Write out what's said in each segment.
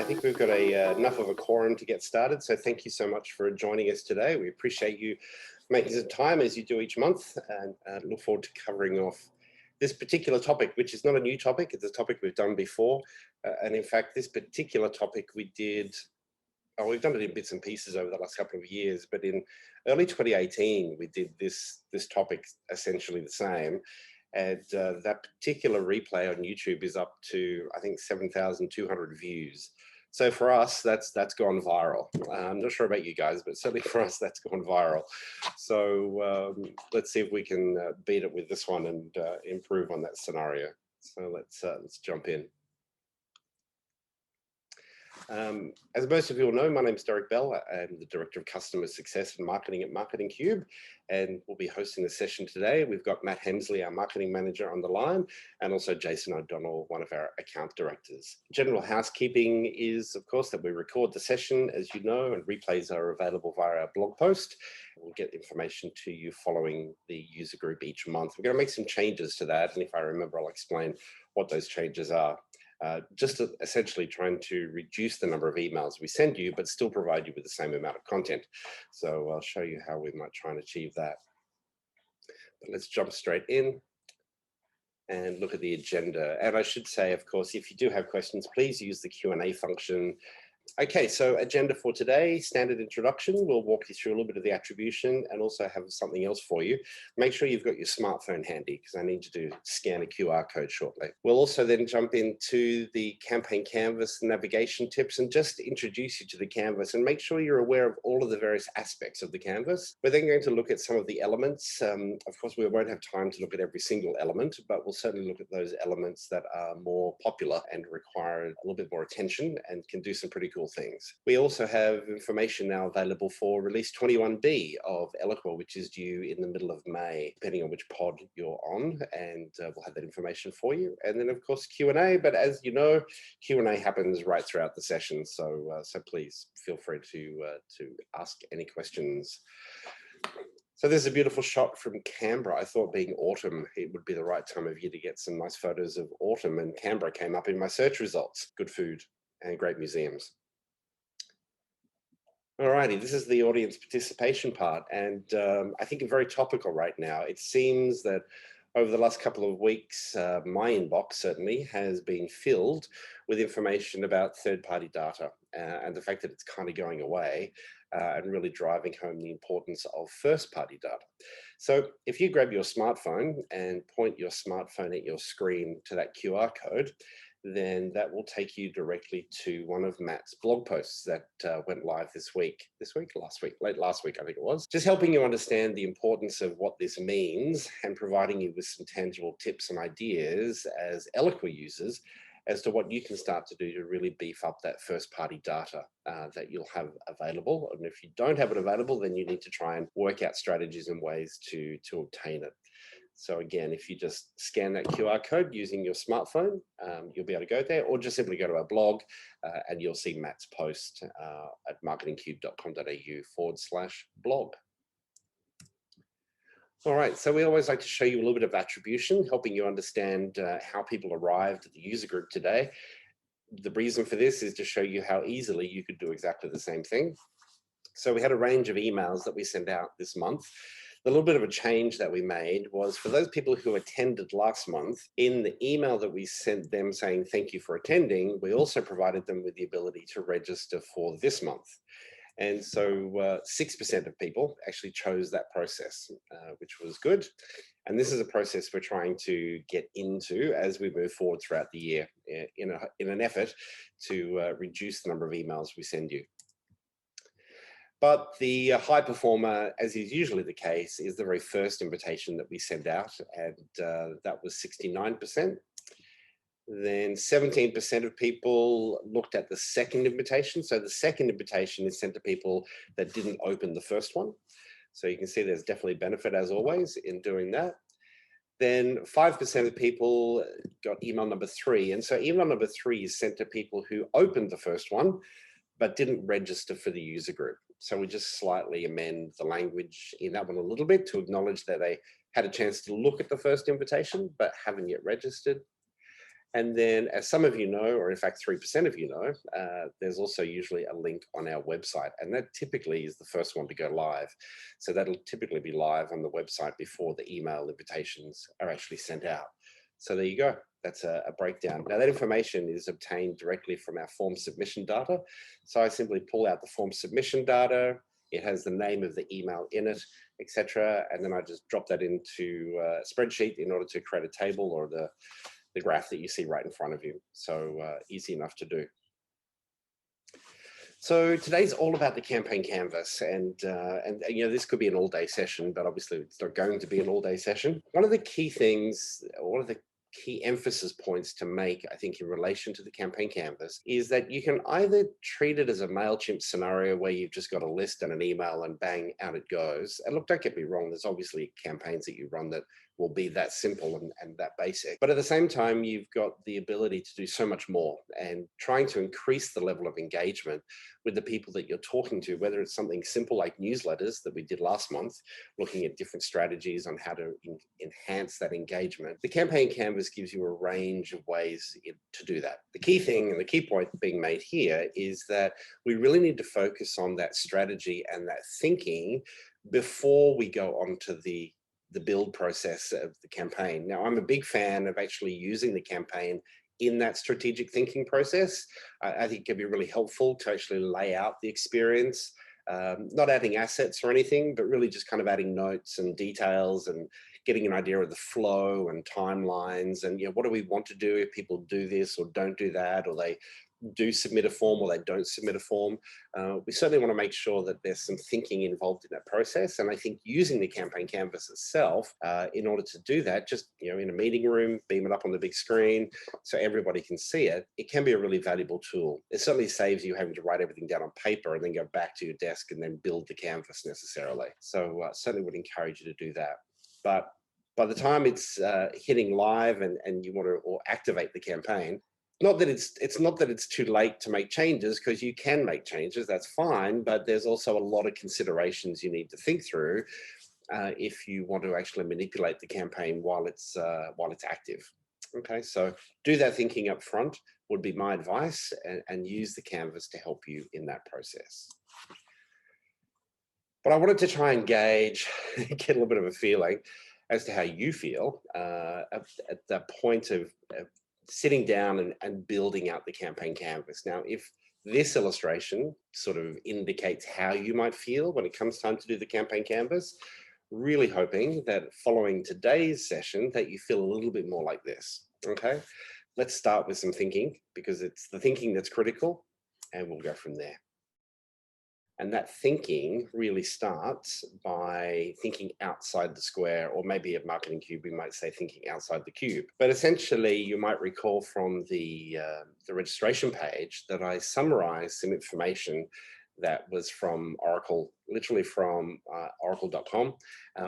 think we've got enough of a quorum to get started. So thank you so much for joining us today. We appreciate you making some time as you do each month, and look forward to covering off this particular topic, which is not a new topic. It's a topic we've done before. And in fact, this particular topic we've done it in bits and pieces over the last couple of years, but in early 2018, we did this topic essentially the same. And that particular replay on YouTube is up to, I think, 7,200 views. So for us, that's gone viral. I'm not sure about you guys, but certainly for us, that's gone viral. So let's see if we can beat it with this one and improve on that scenario. So let's jump in. As most of you all know, my name is Derek Bell. I'm the Director of Customer Success and Marketing at Marketing Cube, and we'll be hosting the session today. We've got Matt Hemsley, our Marketing Manager, on the line, and also Jason O'Donnell, one of our Account Directors. General housekeeping is, of course, that we record the session, as you know, and replays are available via our blog post. We'll get information to you following the user group each month. We're going to make some changes to that, and if I remember, I'll explain what those changes are. Just essentially trying to reduce the number of emails we send you, but still provide you with the same amount of content. So I'll show you how we might try and achieve that. But let's jump straight in and look at the agenda. And I should say, of course, if you do have questions, please use the Q&A function. Okay, so agenda for today, standard introduction. We'll walk you through a little bit of the attribution and also have something else for you. Make sure you've got your smartphone handy because I need you to scan a QR code shortly. We'll also then jump into the campaign canvas navigation tips and just introduce you to the canvas and make sure you're aware of all of the various aspects of the canvas. We're then going to look at some of the elements. Of course, we won't have time to look at every single element, but we'll certainly look at those elements that are more popular and require a little bit more attention and can do some pretty cool things. We also have information now available for release 21B of Eloqua, which is due in the middle of May, depending on which pod you're on, and we'll have that information for you. And then, of course, Q&A, but as you know, Q&A happens right throughout the session, so please feel free to ask any questions. So this is a beautiful shot from Canberra. I thought being autumn, it would be the right time of year to get some nice photos of autumn, and Canberra came up in my search results. Good food and great museums. Alrighty, this is the audience participation part, and I think very topical right now. It seems that over the last couple of weeks, my inbox certainly has been filled with information about third-party data and the fact that it's kind of going away and really driving home the importance of first-party data. So if you grab your smartphone and point your smartphone at your screen to that QR code, then that will take you directly to one of Matt's blog posts that went live late last week, I think it was, just helping you understand the importance of what this means and providing you with some tangible tips and ideas as Eloqua users as to what you can start to do to really beef up that first-party data that you'll have available. And if you don't have it available, then you need to try and work out strategies and ways to obtain it. So again, if you just scan that QR code using your smartphone, you'll be able to go there, or just simply go to our blog and you'll see Matt's post at marketingcube.com.au/blog. All right, so we always like to show you a little bit of attribution, helping you understand how people arrived at the user group today. The reason for this is to show you how easily you could do exactly the same thing. So we had a range of emails that we sent out this month. The little bit of a change that we made was for those people who attended last month, in the email that we sent them saying thank you for attending, we also provided them with the ability to register for this month. And so 6% of people actually chose that process, which was good. And this is a process we're trying to get into as we move forward throughout the year in an effort to reduce the number of emails we send you. But the high performer, as is usually the case, is the very first invitation that we send out, and that was 69%. Then 17% of people looked at the second invitation. So the second invitation is sent to people that didn't open the first one. So you can see there's definitely benefit, as always, in doing that. Then 5% of people got email number 3. And so email number 3 is sent to people who opened the first one, but didn't register for the user group. So we just slightly amend the language in that one a little bit to acknowledge that they had a chance to look at the first invitation, but haven't yet registered. And then, as some of you know, or in fact 3% of you know, there's also usually a link on our website, and that typically is the first one to go live. So that'll typically be live on the website before the email invitations are actually sent out. So there you go. That's a breakdown. Now that information is obtained directly from our form submission data. So I simply pull out the form submission data. It has the name of the email in it, etc. And then I just drop that into a spreadsheet in order to create a table or the graph that you see right in front of you. So easy enough to do. So today's all about the campaign canvas, and you know, this could be an all-day session, but obviously it's not going to be an all-day session. One of the key things, one of the key emphasis points to make, I think, in relation to the campaign canvas is that you can either treat it as a MailChimp scenario where you've just got a list and an email and bang, out it goes. And look, don't get me wrong, there's obviously campaigns that you run that will be that simple and that basic. But at the same time, you've got the ability to do so much more, and trying to increase the level of engagement with the people that you're talking to, whether it's something simple like newsletters that we did last month, looking at different strategies on how to enhance that engagement. The campaign canvas gives you a range of ways to do that. The key thing and the key point being made here is that we really need to focus on that strategy and that thinking before we go on to the build process of the campaign. Now, I'm a big fan of actually using the campaign in that strategic thinking process. I think it can be really helpful to actually lay out the experience, not adding assets or anything, but really just kind of adding notes and details and getting an idea of the flow and timelines, and, you know, what do we want to do if people do this or don't do that, or they do submit a form or they don't submit a form. We certainly want to make sure that there's some thinking involved in that process. And I think using the campaign canvas itself in order to do that, just, you know, in a meeting room, beam it up on the big screen so everybody can see it, it can be a really valuable tool. It certainly saves you having to write everything down on paper and then go back to your desk and then build the canvas necessarily. So certainly would encourage you to do that. But by the time it's hitting live and you want to or activate the campaign, not that it's not that it's too late to make changes, because you can make changes, that's fine, but there's also a lot of considerations you need to think through if you want to actually manipulate the campaign while it's active. Okay, so do that thinking up front would be my advice, and use the canvas to help you in that process. But I wanted to try and gauge, get a little bit of a feeling as to how you feel at the point of sitting down and building out the campaign canvas. Now, if this illustration sort of indicates how you might feel when it comes time to do the campaign canvas, really hoping that following today's session that you feel a little bit more like this. Okay, let's start with some thinking, because it's the thinking that's critical, and we'll go from there. And that thinking really starts by thinking outside the square, or maybe at Marketing Cube, we might say thinking outside the cube. But essentially, you might recall from the registration page that I summarized some information that was from Oracle, literally from oracle.com,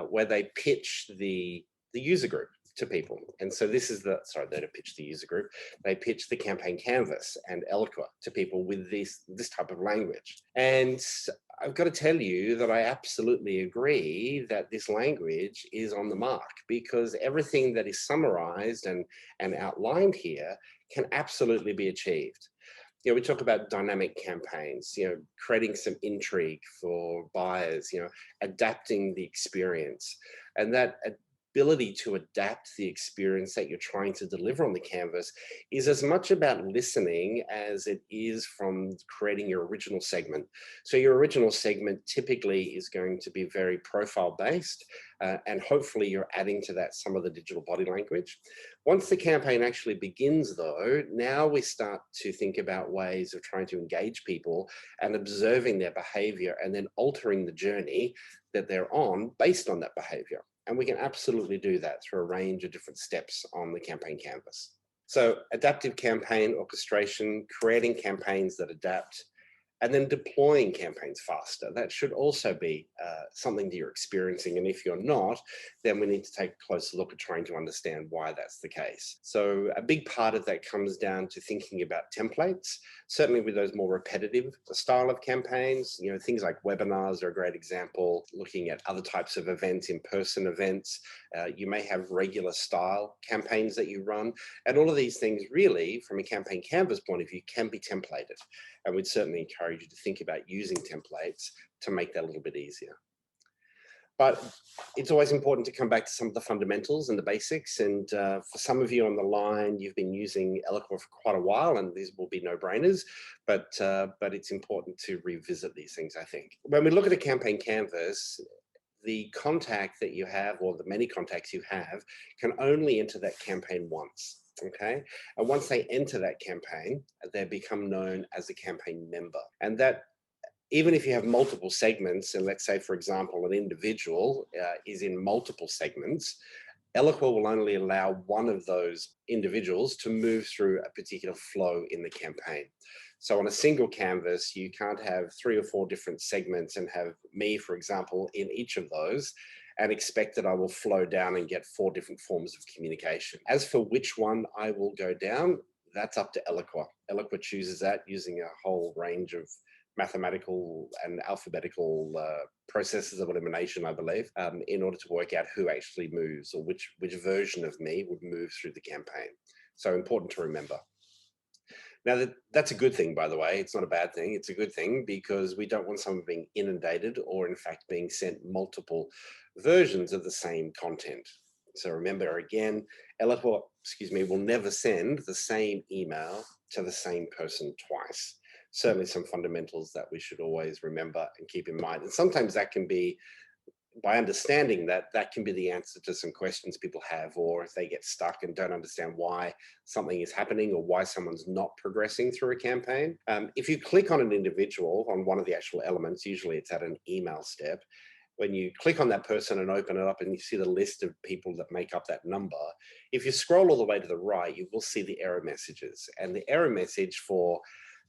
where they pitch the user group to people. And so this is the, sorry, they don't pitch the user group, they pitch the campaign canvas and Eloqua to people with this type of language. And I've got to tell you that I absolutely agree that this language is on the mark, because everything that is summarized and outlined here can absolutely be achieved. You know, we talk about dynamic campaigns, you know, creating some intrigue for buyers, you know, adapting the experience, and that ability to adapt the experience that you're trying to deliver on the canvas is as much about listening as it is from creating your original segment. So your original segment typically is going to be very profile based, and hopefully you're adding to that some of the digital body language. Once the campaign actually begins though, now we start to think about ways of trying to engage people and observing their behavior, and then altering the journey that they're on based on that behavior. And we can absolutely do that through a range of different steps on the campaign canvas. So adaptive campaign orchestration, creating campaigns that adapt, And then deploying campaigns faster. That should also be something that you're experiencing. And if you're not, then we need to take a closer look at trying to understand why that's the case. So a big part of that comes down to thinking about templates, certainly with those more repetitive style of campaigns. You know, things like webinars are a great example, looking at other types of events, in-person events. You may have regular style campaigns that you run. And all of these things really, from a campaign canvas point of view, can be templated. And we'd certainly encourage you to think about using templates to make that a little bit easier. But it's always important to come back to some of the fundamentals and the basics. And for some of you on the line, you've been using Eloqua for quite a while, and these will be no-brainers, but it's important to revisit these things, I think. When we look at a campaign canvas, the contact that you have, or the many contacts you have, can only enter that campaign once. Okay, and once they enter that campaign, they become known as a campaign member. And that, even if you have multiple segments, and let's say, for example, an individual is in multiple segments, Eloqua will only allow one of those individuals to move through a particular flow in the campaign. So on a single canvas, you can't have 3 or 4 different segments and have me, for example, in each of those, and expect that I will flow down and get 4 different forms of communication. As for which one I will go down, that's up to Eloqua. Eloqua chooses that using a whole range of mathematical and alphabetical processes of elimination, I believe, in order to work out who actually moves, or which version of me would move through the campaign. So important to remember. Now, that's a good thing, by the way. It's not a bad thing. It's a good thing, because we don't want someone being inundated or, in fact, being sent multiple versions of the same content. So remember, again, Eloqua, will never send the same email to the same person twice. Certainly some fundamentals that we should always remember and keep in mind. And sometimes that can be, by understanding that, that can be the answer to some questions people have, or if they get stuck and don't understand why something is happening or why someone's not progressing through a campaign. If you click on an individual on one of the actual elements, usually it's at an email step, when you click on that person and open it up and you see the list of people that make up that number, if you scroll all the way to the right, you will see the error messages. And the error message for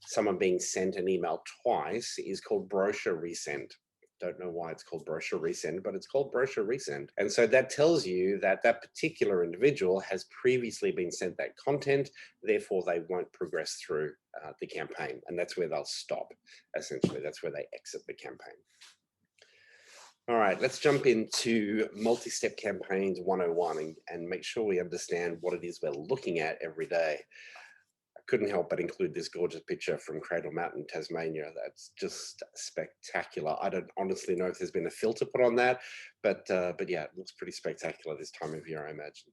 someone being sent an email twice is called brochure resend. Don't know why it's called brochure resend, but it's called brochure resend. And so that tells you that that particular individual has previously been sent that content, therefore they won't progress through the campaign. And that's where they'll stop, essentially. That's where they exit the campaign. All right, let's jump into multi-step campaigns 101 and make sure we understand what it is we're looking at every day. Couldn't help but include this gorgeous picture from Cradle Mountain, Tasmania. That's just spectacular. I don't honestly know if there's been a filter put on that, but yeah, it looks pretty spectacular this time of year, I imagine.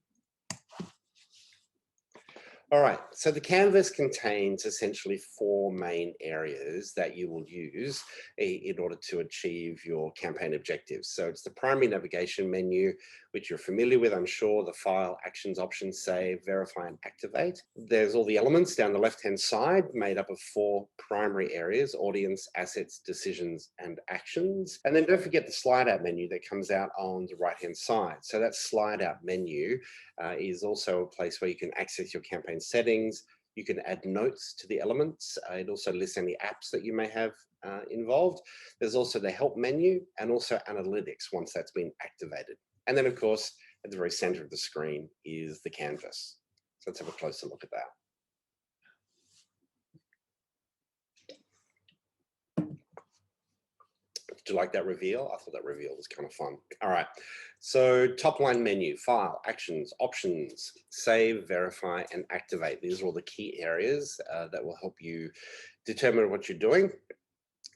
All right, so the canvas contains essentially 4 main areas that you will use in order to achieve your campaign objectives. So it's the primary navigation menu, which you're familiar with, I'm sure, the file, actions, options, save, verify, and activate. There's all the elements down the left-hand side made up of 4 primary areas: audience, assets, decisions, and actions. And then don't forget the slide out menu that comes out on the right-hand side. So that slide out menu is also a place where you can access your campaign settings. You can add notes to the elements. It also lists any apps that you may have involved. There's also the help menu and also analytics once that's been activated. And then, of course, at the very center of the screen is the canvas. So let's have a closer look at that. Did you like that reveal? I thought that reveal was kind of fun. All right, so top line menu, file, actions, options, save, verify, and activate. These are all the key areas that will help you determine what you're doing.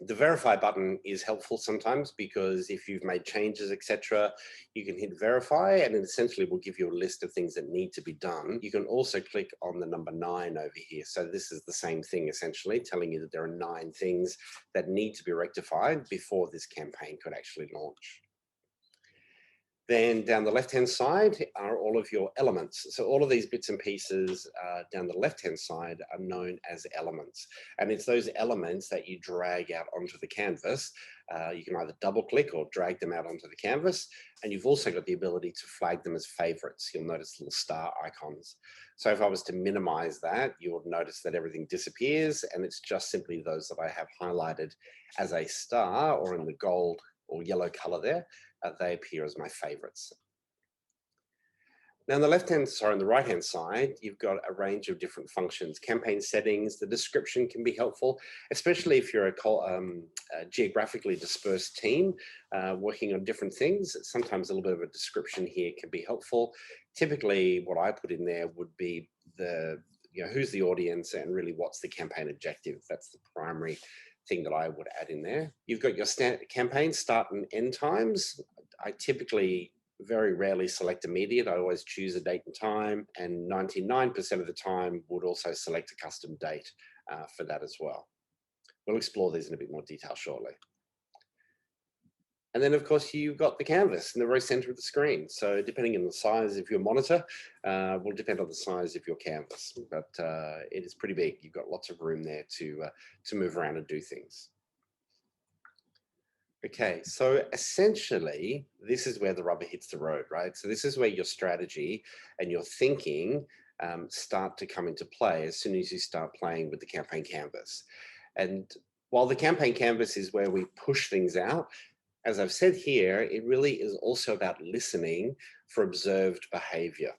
The verify button is helpful sometimes, because if you've made changes, etc., you can hit verify and it essentially will give you a list of things that need to be done. You can also click on the number 9 over here. So this is the same thing, essentially telling you that there are 9 things that need to be rectified before this campaign could actually launch. Then down the left-hand side are all of your elements. So all of these bits and pieces down the left-hand side are known as elements. And it's those elements that you drag out onto the canvas. You can either double click or drag them out onto the canvas. And you've also got the ability to flag them as favorites. You'll notice little star icons. So if I was to minimize that, you would notice that everything disappears and it's just simply those that I have highlighted as a star or in the gold or yellow color there. They appear as my favorites. Now on the on the right-hand side, you've got a range of different functions. Campaign settings, the description can be helpful, especially if you're a geographically dispersed team working on different things. Sometimes a little bit of a description here can be helpful. Typically, what I put in there would be who's the audience and really what's the campaign objective. That's the primary thing that I would add in there. You've got your campaign start and end times. I typically very rarely select immediate. I always choose a date and time, and 99% of the time would also select a custom date for that as well. We'll explore these in a bit more detail shortly. And then, of course, you've got the canvas in the very center of the screen. So depending on the size of your monitor, will depend on the size of your canvas. But it is pretty big. You've got lots of room there to move around and do things. Okay, so essentially, this is where the rubber hits the road, right? So this is where your strategy and your thinking start to come into play as soon as you start playing with the campaign canvas. And while the campaign canvas is where we push things out, as I've said here, it really is also about listening for observed behavior.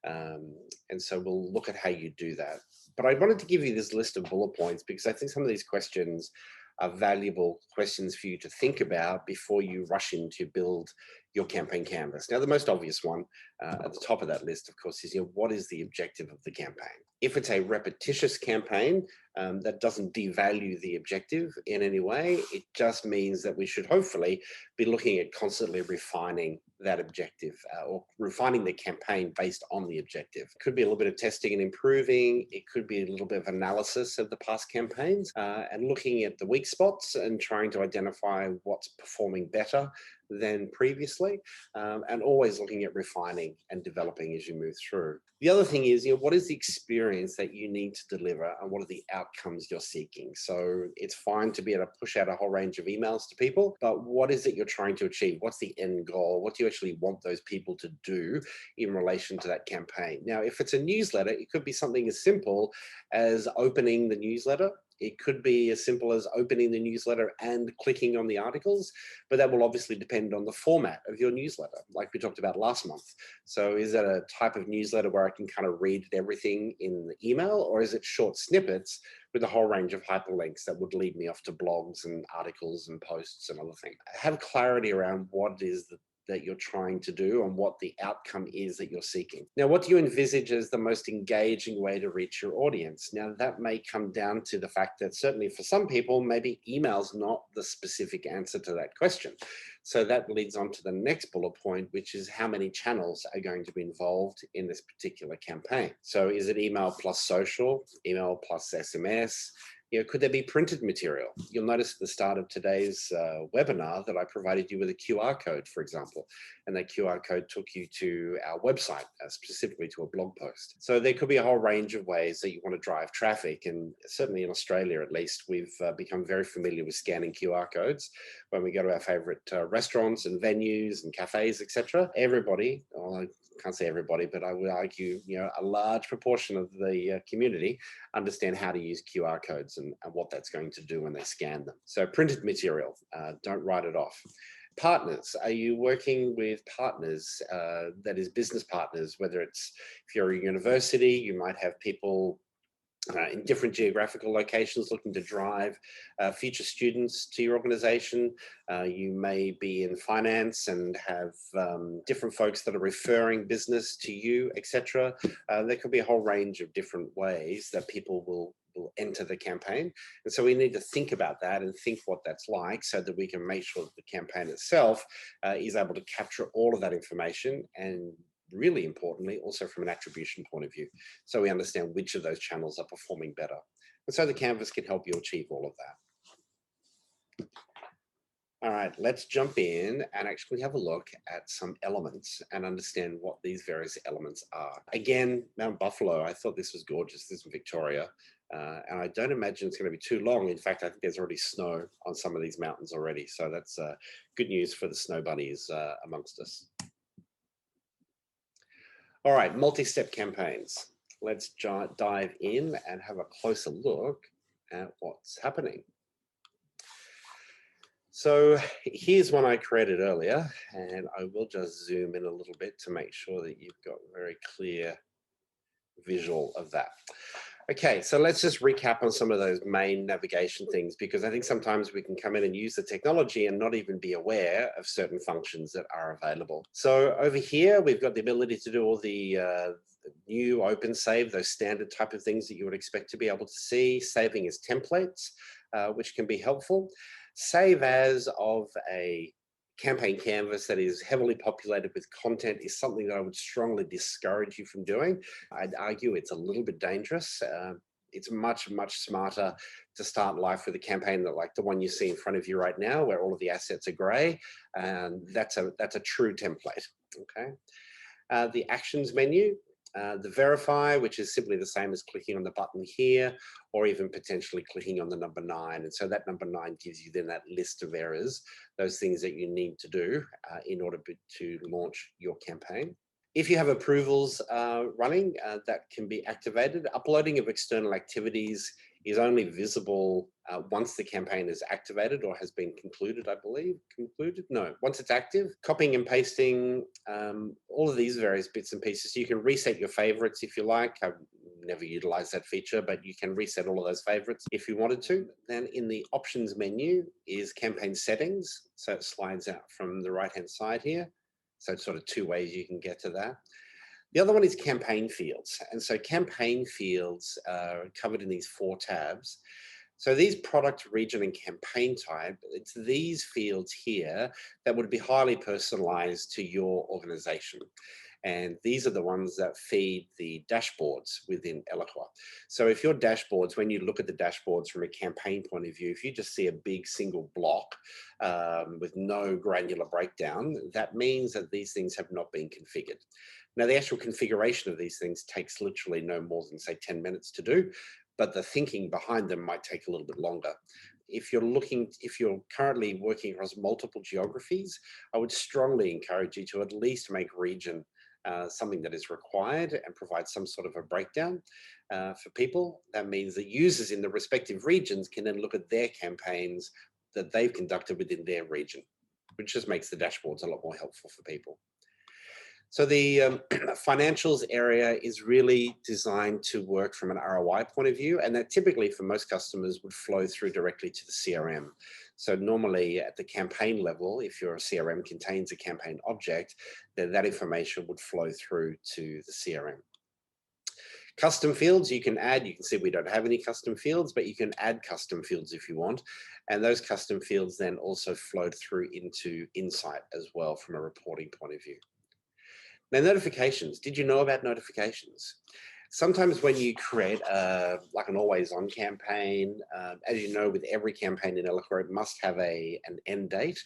And so we'll look at how you do that. But I wanted to give you this list of bullet points because I think some of these questions are valuable questions for you to think about before you rush in to build your campaign canvas. Now, the most obvious one at the top of that list, of course, is what is the objective of the campaign? If it's a repetitious campaign, that doesn't devalue the objective in any way. It just means that we should hopefully be looking at constantly refining that objective or refining the campaign based on the objective. It could be a little bit of testing and improving. It could be a little bit of analysis of the past campaigns and looking at the weak spots and trying to identify what's performing better than previously, and always looking at refining and developing as you move through. The other thing is, what is the experience that you need to deliver and what are the outcomes you're seeking? So it's fine to be able to push out a whole range of emails to people, but what is it you're trying to achieve? What's the end goal? What do you actually want those people to do in relation to that campaign? Now, if it's a newsletter, it could be something as simple as opening the newsletter. It could be as simple as opening the newsletter and clicking on the articles, but that will obviously depend on the format of your newsletter, like we talked about last month. So is that a type of newsletter where I can kind of read everything in the email, or is it short snippets with a whole range of hyperlinks that would lead me off to blogs and articles and posts and other things? Have clarity around what it is that you're trying to do and what the outcome is that you're seeking. Now, what do you envisage as the most engaging way to reach your audience? Now, that may come down to the fact that certainly for some people, maybe email's not the specific answer to that question. So that leads on to the next bullet point, which is how many channels are going to be involved in this particular campaign. So is it email plus social, email plus SMS? Could there be printed material? You'll notice at the start of today's webinar that I provided you with a QR code, for example, and that QR code took you to our website, specifically to a blog post. So there could be a whole range of ways that you want to drive traffic, and certainly in Australia, at least, we've become very familiar with scanning QR codes when we go to our favorite restaurants and venues and cafes, etc. Everybody, I can't say everybody, but I would argue, a large proportion of the community understand how to use QR codes and what that's going to do when they scan them. So printed material, don't write it off. Partners, are you working with partners, that is business partners, whether it's, if you're a university, you might have people in different geographical locations looking to drive future students to your organization. You may be in finance and have different folks that are referring business to you, etc. There could be a whole range of different ways that people will enter the campaign. And so we need to think about that and think what that's like so that we can make sure that the campaign itself is able to capture all of that information, and really importantly, also from an attribution point of view, so we understand which of those channels are performing better. And so the canvas can help you achieve all of that. All right, let's jump in and actually have a look at some elements and understand what these various elements are. Again, Mount Buffalo, I thought this was gorgeous. This is Victoria. And I don't imagine it's going to be too long. In fact, I think there's already snow on some of these mountains already. So that's good news for the snow bunnies amongst us. All right, multi-step campaigns. Let's dive in and have a closer look at what's happening. So here's one I created earlier, and I will just zoom in a little bit to make sure that you've got a very clear visual of that. Okay, so let's just recap on some of those main navigation things, because I think sometimes we can come in and use the technology and not even be aware of certain functions that are available. So over here, we've got the ability to do all the new open save, those standard type of things that you would expect to be able to see. Saving as templates, which can be helpful. Save as of a campaign canvas that is heavily populated with content is something that I would strongly discourage you from doing. I'd argue it's a little bit dangerous. It's much, much smarter to start life with a campaign that, like the one you see in front of you right now, where all of the assets are gray, and that's a true template. Okay. The actions menu. The verify, which is simply the same as clicking on the button here, or even potentially clicking on the number 9. And so that number 9 gives you then that list of errors, those things that you need to do in order to launch your campaign. If you have approvals running, that can be activated. Uploading of external activities is only visible once the campaign is activated or has been concluded, I believe. Concluded? No, once it's active. Copying and pasting, all of these various bits and pieces. You can reset your favorites if you like. I've never utilized that feature, but you can reset all of those favorites if you wanted to. Then in the options menu is campaign settings. So it slides out from the right-hand side here. So it's sort of two ways you can get to that. The other one is campaign fields. And so campaign fields are covered in these 4 tabs. So these product, region, and campaign type, it's these fields here that would be highly personalized to your organization. And these are the ones that feed the dashboards within Eloqua. So if your dashboards, when you look at the dashboards from a campaign point of view, if you just see a big single block with no granular breakdown, that means that these things have not been configured. Now, the actual configuration of these things takes literally no more than, say, 10 minutes to do, but the thinking behind them might take a little bit longer. If you're currently working across multiple geographies, I would strongly encourage you to at least make region something that is required and provide some sort of a breakdown for people. That means that users in the respective regions can then look at their campaigns that they've conducted within their region, which just makes the dashboards a lot more helpful for people. So the financials area is really designed to work from an ROI point of view, and that typically for most customers would flow through directly to the CRM. So normally at the campaign level, if your CRM contains a campaign object, then that information would flow through to the CRM. Custom fields you can add. You can see we don't have any custom fields, but you can add custom fields if you want. And those custom fields then also flowed through into Insight as well from a reporting point of view. Now, notifications. Did you know about notifications? Sometimes when you create like an always-on campaign, as you know, with every campaign in Eloqua, it must have an end date.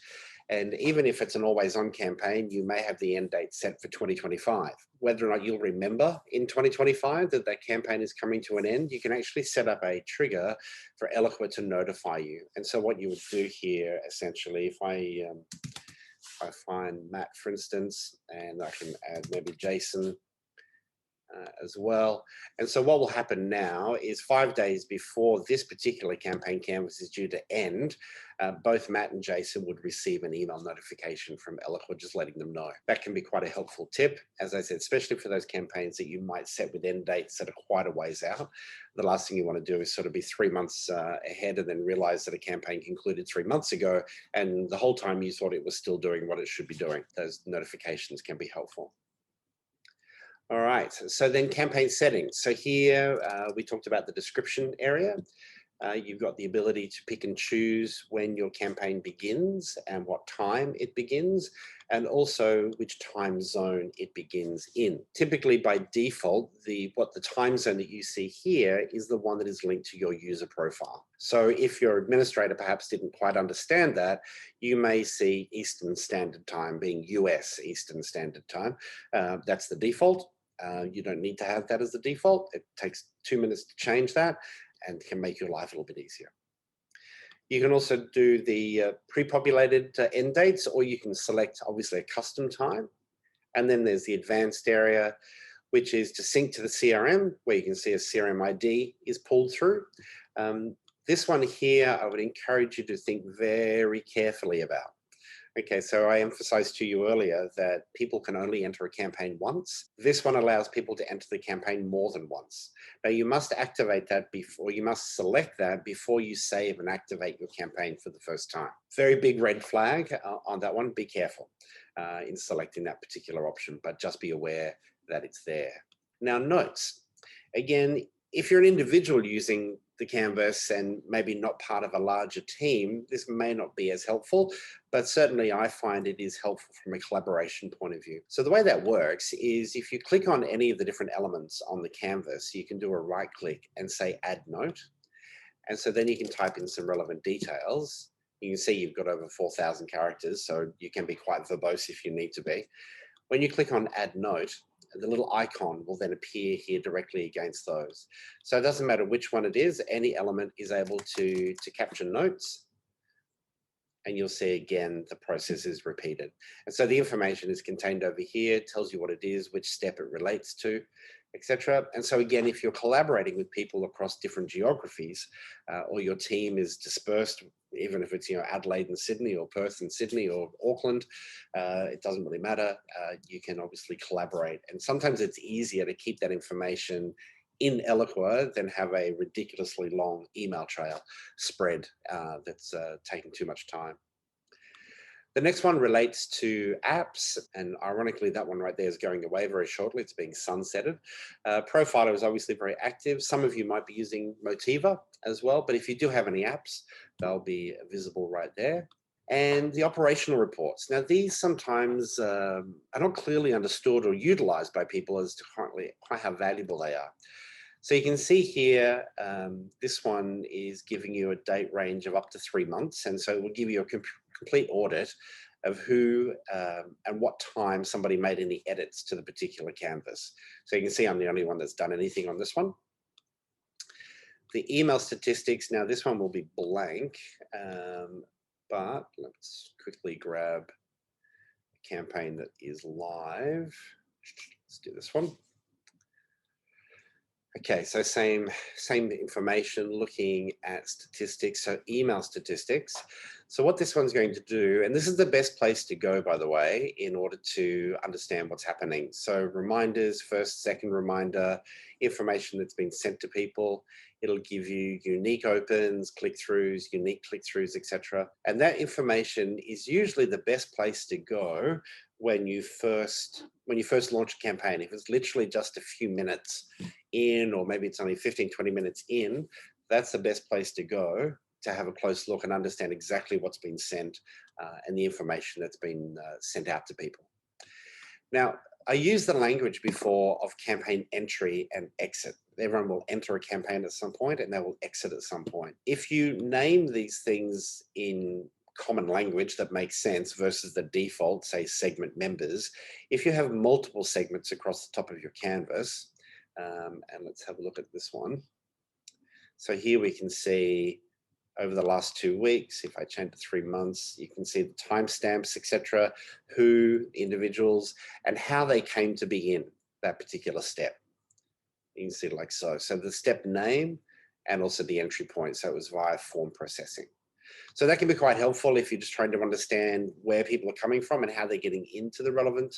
And even if it's an always-on campaign, you may have the end date set for 2025. Whether or not you'll remember in 2025 that that campaign is coming to an end, you can actually set up a trigger for Eloqua to notify you. And so what you would do here, essentially, if I find Matt, for instance, and I can add maybe Jason as well. And so what will happen now is 5 days before this particular campaign canvas is due to end, both Matt and Jason would receive an email notification from Eloqua just letting them know. That can be quite a helpful tip, as I said, especially for those campaigns that you might set with end dates that are quite a ways out. The last thing you want to do is sort of be 3 months ahead and then realize that a campaign concluded 3 months ago, and the whole time you thought it was still doing what it should be doing. Those notifications can be helpful. All right, so then campaign settings. So here we talked about the description area. You've got the ability to pick and choose when your campaign begins and what time it begins, and also which time zone it begins in. Typically by default, the time zone that you see here is the one that is linked to your user profile. So if your administrator perhaps didn't quite understand that, you may see Eastern Standard Time being US Eastern Standard Time. That's the default. You don't need to have that as the default. It takes 2 minutes to change that and can make your life a little bit easier. You can also do the pre-populated end dates, or you can select obviously a custom time. And then there's the advanced area, which is to sync to the CRM, where you can see a CRM ID is pulled through. This one here, I would encourage you to think very carefully about. Okay, so I emphasized to you earlier that people can only enter a campaign once. This one allows people to enter the campaign more than once. Now you must activate that before, you must select that before you save and activate your campaign for the first time. Very big red flag on that one. Be careful in selecting that particular option, but just be aware that it's there. Now notes, again, if you're an individual using the Canvas and maybe not part of a larger team, this may not be as helpful, but certainly I find it is helpful from a collaboration point of view. So the way that works is if you click on any of the different elements on the Canvas, you can do a right click and say add note. And so then you can type in some relevant details. You can see you've got over 4,000 characters, so you can be quite verbose if you need to be. When you click on add note, the little icon will then appear here directly against those. So it doesn't matter which one it is, any element is able to capture notes. And you'll see again, the process is repeated. And so the information is contained over here, tells you what it is, which step it relates to, etc. And so again, if you're collaborating with people across different geographies, or your team is dispersed, even if it's Adelaide and Sydney, or Perth and Sydney, or Auckland, it doesn't really matter. You can obviously collaborate, and sometimes it's easier to keep that information in Eloqua than have a ridiculously long email trail spread that's taking too much time. The next one relates to apps, and ironically, that one right there is going away very shortly. It's being sunsetted. Profiler is obviously very active. Some of you might be using Motiva as well, but if you do have any apps, they'll be visible right there. And the operational reports. Now, these sometimes are not clearly understood or utilized by people as to quite how valuable they are. So you can see here, this one is giving you a date range of up to 3 months. And so it will give you a complete audit of who and what time somebody made any edits to the particular canvas. So you can see I'm the only one that's done anything on this one. The email statistics, now this one will be blank, but let's quickly grab a campaign that is live. Let's do this one. Okay, so same information, looking at statistics, so email statistics. So what this one's going to do, and this is the best place to go, by the way, in order to understand what's happening. So reminders, first, second reminder, information that's been sent to people. It'll give you unique opens, click-throughs, unique click-throughs, etc. And that information is usually the best place to go when you first launch a campaign. If it's literally just a few minutes in, or maybe it's only 15, 20 minutes in, that's the best place to go to have a close look and understand exactly what's been sent and the information that's been sent out to people. Now, I used the language before of campaign entry and exit. Everyone will enter a campaign at some point and they will exit at some point. If you name these things in common language that makes sense versus the default, say segment members, if you have multiple segments across the top of your canvas, and let's have a look at this one. So here we can see over the last 2 weeks, if I change to 3 months, you can see the timestamps, etc., who, individuals, and how they came to be in that particular step. You can see it like so. So the step name and also the entry point. So it was via form processing. So that can be quite helpful if you're just trying to understand where people are coming from and how they're getting into the relevant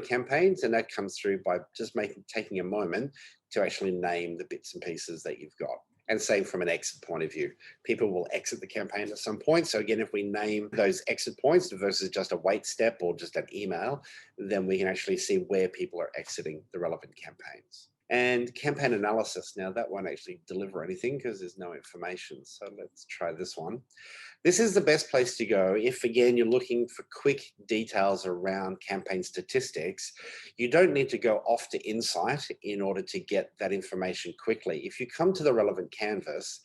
campaigns. And that comes through by just taking a moment to actually name the bits and pieces that you've got. And same from an exit point of view. People will exit the campaign at some point. So again, if we name those exit points versus just a wait step or just an email, then we can actually see where people are exiting the relevant campaigns. And campaign analysis. Now that won't actually deliver anything because there's no information. So let's try this one. This is the best place to go if, again, you're looking for quick details around campaign statistics. You don't need to go off to Insight in order to get that information quickly. If you come to the relevant canvas,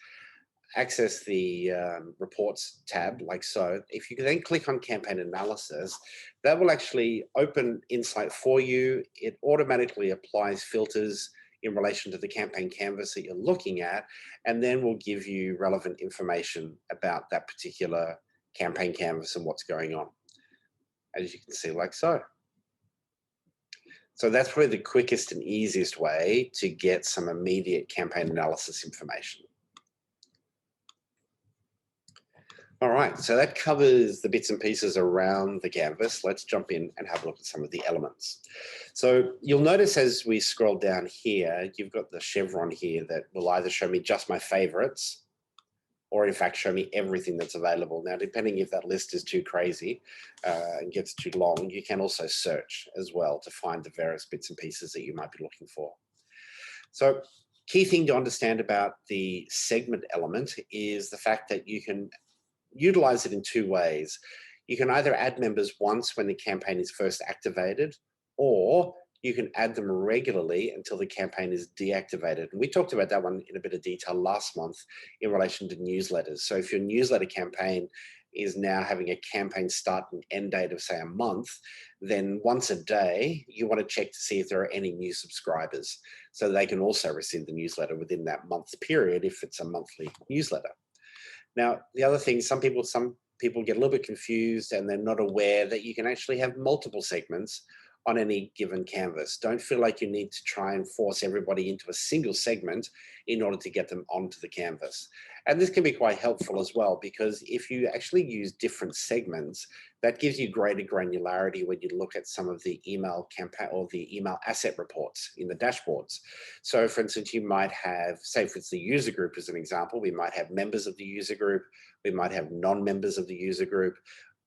access the reports tab like so. If you then click on campaign analysis, that will actually open Insight for you. It automatically applies filters in relation to the campaign canvas that you're looking at, and then will give you relevant information about that particular campaign canvas and what's going on, as you can see like so. So that's probably the quickest and easiest way to get some immediate campaign analysis information. All right, so that covers the bits and pieces around the canvas. Let's jump in and have a look at some of the elements. So you'll notice as we scroll down here, you've got the chevron here that will either show me just my favorites or in fact show me everything that's available. Now, depending if that list is too crazy and gets too long, you can also search as well to find the various bits and pieces that you might be looking for. So key thing to understand about the segment element is the fact that you can utilize it in two ways. You can either add members once when the campaign is first activated, or you can add them regularly until the campaign is deactivated. And we talked about that one in a bit of detail last month in relation to newsletters. So if your newsletter campaign is now having a campaign start and end date of, say, a month, then once a day, you want to check to see if there are any new subscribers, so they can also receive the newsletter within that month period if it's a monthly newsletter. Now, the other thing, some people get a little bit confused and they're not aware that you can actually have multiple segments on any given canvas. Don't feel like you need to try and force everybody into a single segment in order to get them onto the canvas. And this can be quite helpful as well, because if you actually use different segments, that gives you greater granularity when you look at some of the email campaign or the email asset reports in the dashboards. So for instance, you might have, say if it's the user group as an example, we might have members of the user group, we might have non-members of the user group,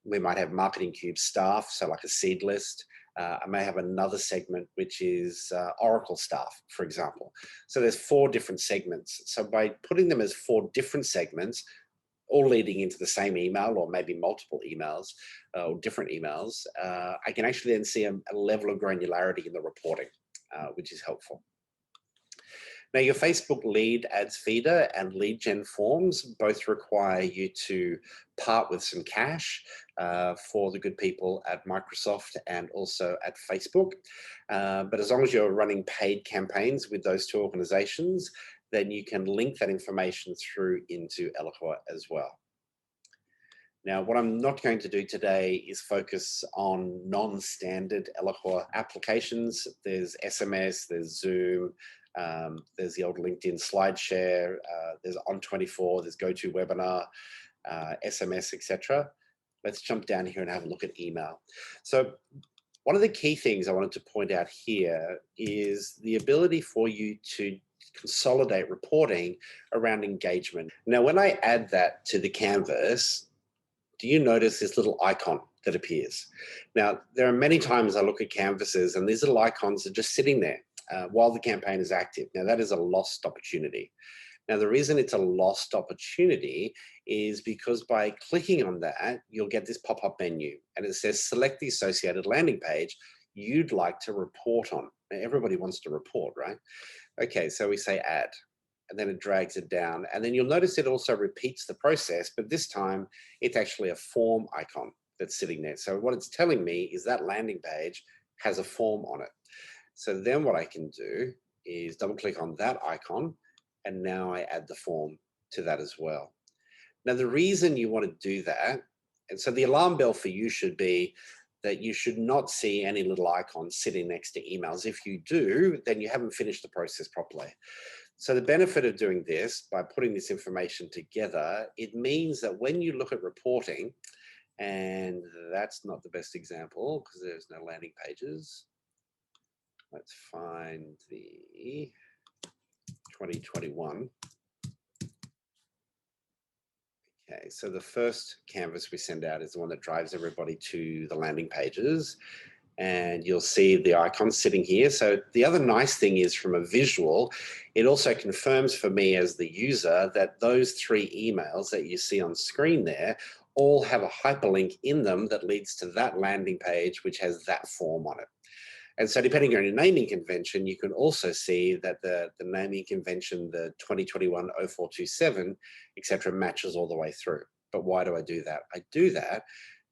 we might have Marketing Cube staff, so like a seed list. I may have another segment which is Oracle staff, for example. So there's 4 different segments. So by putting them as 4 different segments, all leading into the same email or maybe multiple emails or different emails, I can actually then see a level of granularity in the reporting, which is helpful. Now, your Facebook lead ads feeder and lead gen forms both require you to part with some cash for the good people at Microsoft and also at Facebook. But as long as you're running paid campaigns with those 2 organizations, then you can link that information through into Eloqua as well. Now, what I'm not going to do today is focus on non-standard Eloqua applications. There's SMS, there's Zoom, there's the old LinkedIn SlideShare, there's On24, there's GoToWebinar, SMS, etc. Let's jump down here and have a look at email. So one of the key things I wanted to point out here is the ability for you to consolidate reporting around engagement. Now, when I add that to the canvas, do you notice this little icon that appears? Now, there are many times I look at canvases and these little icons are just sitting there while the campaign is active. Now, that is a lost opportunity. Now, the reason it's a lost opportunity is because by clicking on that, you'll get this pop-up menu and it says, select the associated landing page you'd like to report on. Now, everybody wants to report, right? Okay, so we say add, and then it drags it down. And then you'll notice it also repeats the process, but this time it's actually a form icon that's sitting there. So what it's telling me is that landing page has a form on it. So then what I can do is double click on that icon, and now I add the form to that as well. Now, the reason you want to do that, and so the alarm bell for you should be that you should not see any little icons sitting next to emails. If you do, then you haven't finished the process properly. So the benefit of doing this, by putting this information together, it means that when you look at reporting, and that's not the best example because there's no landing pages. Let's find the 2021. Okay, so the first canvas we send out is the one that drives everybody to the landing pages. and you'll see the icon sitting here. So the other nice thing is, from a visual, it also confirms for me as the user that those 3 emails that you see on screen there all have a hyperlink in them that leads to that landing page, which has that form on it. And so depending on your naming convention, you can also see that the naming convention, the 2021-0427, etc., matches all the way through. But why do I do that? I do that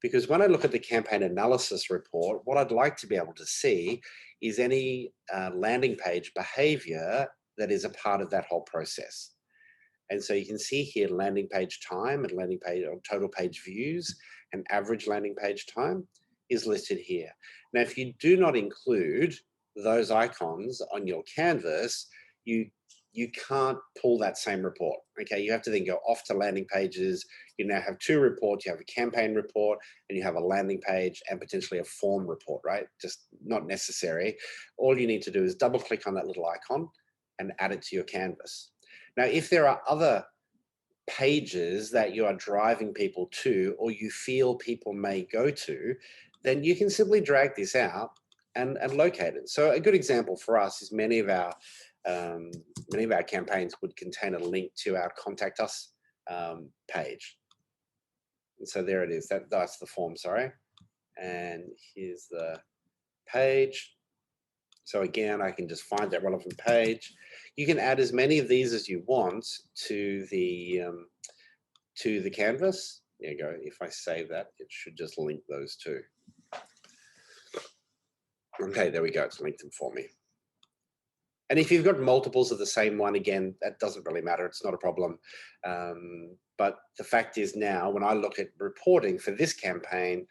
because when I look at the campaign analysis report, what I'd like to be able to see is any landing page behavior that is a part of that whole process. And so you can see here landing page time and landing page or total page views and average landing page time is listed here. Now, if you do not include those icons on your canvas, you can't pull that same report. Okay, you have to then go off to landing pages. You now have 2 reports. You have a campaign report and you have a landing page and potentially a form report, right? Just not necessary. All you need to do is double click on that little icon and add it to your canvas. Now, if there are other pages that you are driving people to, or you feel people may go to, then you can simply drag this out and locate it. So a good example for us is many of our campaigns would contain a link to our Contact Us page. And so there it is. That's the form, sorry. And here's the page. So again, I can just find that relevant page. You can add as many of these as you want to the canvas. There you go. If I save that, it should just link those 2. Okay, there we go. It's linked them for me. And if you've got multiples of the same one, again, that doesn't really matter. It's not a problem. But the fact is now, when I look at reporting for this campaign,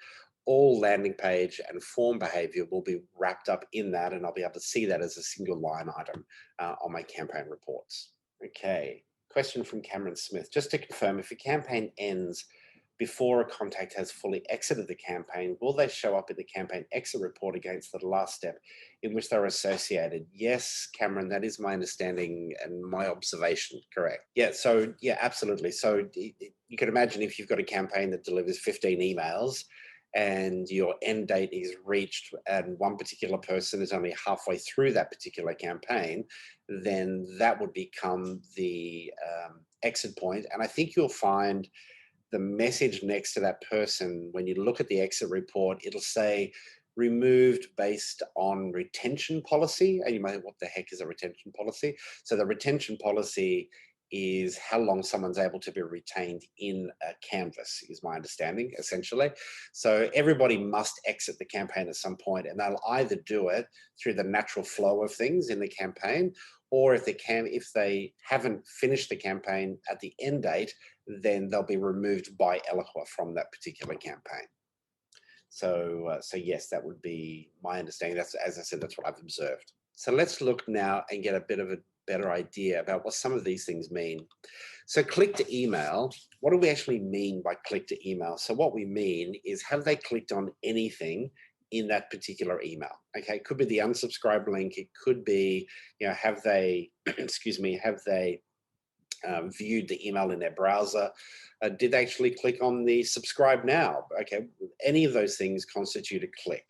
all landing page and form behavior will be wrapped up in that, and I'll be able to see that as a single line item on my campaign reports. Okay, question from Cameron Smith. Just to confirm, if a campaign ends before a contact has fully exited the campaign, will they show up in the campaign exit report against the last step in which they're associated? Yes, Cameron, that is my understanding and my observation, correct. Yeah, so yeah, absolutely. So you can imagine if you've got a campaign that delivers 15 emails and your end date is reached and one particular person is only halfway through that particular campaign, then that would become the exit point. And I think you'll find the message next to that person, when you look at the exit report, it'll say removed based on retention policy. And you might think, what the heck is a retention policy? So the retention policy is how long someone's able to be retained in a canvas, is my understanding, essentially. So everybody must exit the campaign at some point, and they'll either do it through the natural flow of things in the campaign, or if they haven't finished the campaign at the end date, then they'll be removed by Eloqua from that particular campaign. So yes, that would be my understanding. That's, as I said, that's what I've observed. So let's look now and get a bit of a better idea about what some of these things mean. So click to email, what do we actually mean by click to email? So what we mean is, have they clicked on anything in that particular email? Okay, it could be the unsubscribe link. It could be, have they, excuse me, have they viewed the email in their browser? Did they actually click on the subscribe now? Okay, any of those things constitute a click.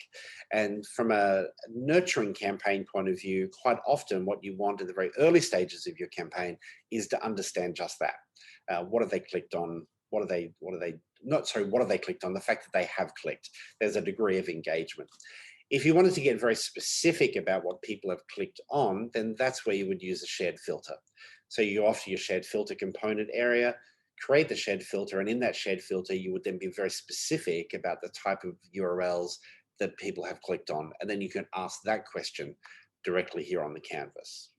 And from a nurturing campaign point of view, quite often what you want in the very early stages of your campaign is to understand just that. What have they clicked on? What have they clicked on? The fact that they have clicked. There's a degree of engagement. If you wanted to get very specific about what people have clicked on, then that's where you would use a shared filter. So you go off to your shared filter component area, create the shared filter, and in that shared filter, you would then be very specific about the type of URLs that people have clicked on. And then you can ask that question directly here on the canvas.